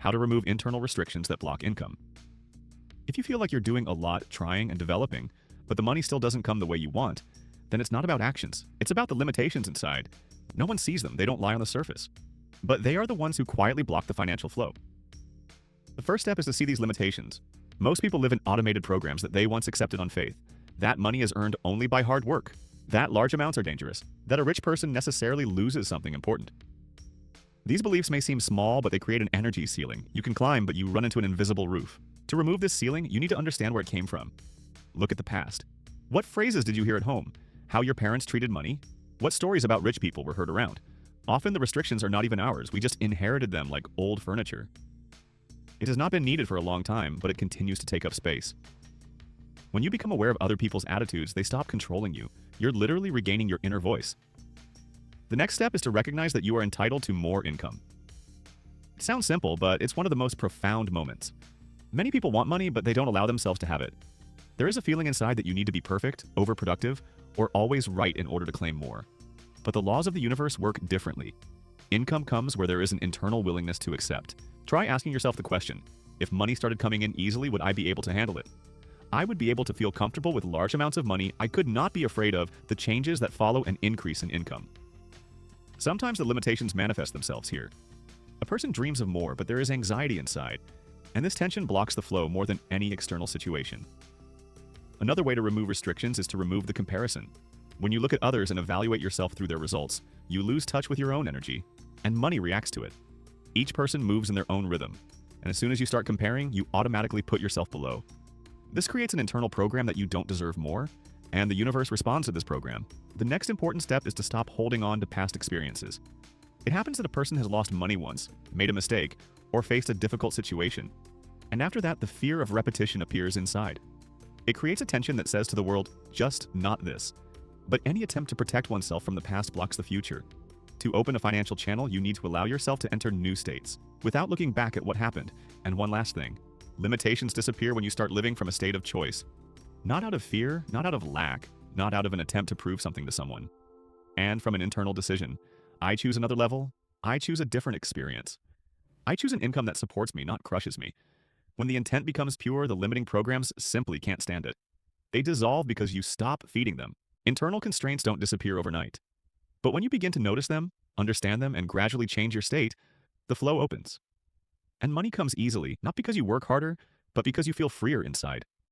how to remove internal restrictions that block income. If you feel like you're doing a lot trying and developing, but the money still doesn't come the way you want, then it's not about actions. It's about the limitations inside. No one sees them, they don't lie on the surface. But they are the ones who quietly block the financial flow. The first step is to see these limitations. Most people live in automated programs that they once accepted on faith. That money is earned only by hard work. That large amounts are dangerous. That a rich person necessarily loses something important. These beliefs may seem small, but they create an energy ceiling. You can climb, but you run into an invisible roof. To remove this ceiling, you need to understand where it came from. Look at the past. What phrases did you hear at home? How your parents treated money? What stories about rich people were heard around? Often the restrictions are not even ours. We just inherited them like old furniture. It has not been needed for a long time, but it continues to take up space. When you become aware of other people's attitudes, they stop controlling you. You're literally regaining your inner voice. The next step is to recognize that you are entitled to more income. It sounds simple, but it's one of the most profound moments. Many people want money, but they don't allow themselves to have it. There is a feeling inside that you need to be perfect, overproductive, or always right in order to claim more. But the laws of the universe work differently. Income comes where there is an internal willingness to accept. Try asking yourself the question, if money started coming in easily, would I be able to handle it? I would be able to feel comfortable with large amounts of money. I could not be afraid of the changes that follow an increase in income. Sometimes the limitations manifest themselves here. A person dreams of more, but there is anxiety inside, and this tension blocks the flow more than any external situation. Another way to remove restrictions is to remove the comparison. When you look at others and evaluate yourself through their results, you lose touch with your own energy, and money reacts to it. Each person moves in their own rhythm, and as soon as you start comparing, you automatically put yourself below. This creates an internal program that you don't deserve more, and the universe responds to this program. The next important step is to stop holding on to past experiences. It happens that a person has lost money once, made a mistake, or faced a difficult situation. And after that, the fear of repetition appears inside. It creates a tension that says to the world, just not this. But any attempt to protect oneself from the past blocks the future. To open a financial channel, you need to allow yourself to enter new states, without looking back at what happened. And one last thing. Limitations disappear when you start living from a state of choice. Not out of fear, not out of lack, not out of an attempt to prove something to someone. And from an internal decision. I choose another level. I choose a different experience. I choose an income that supports me, not crushes me. When the intent becomes pure, the limiting programs simply can't stand it. They dissolve because you stop feeding them. Internal constraints don't disappear overnight. But when you begin to notice them, understand them, and gradually change your state, the flow opens. And money comes easily, not because you work harder, but because you feel freer inside.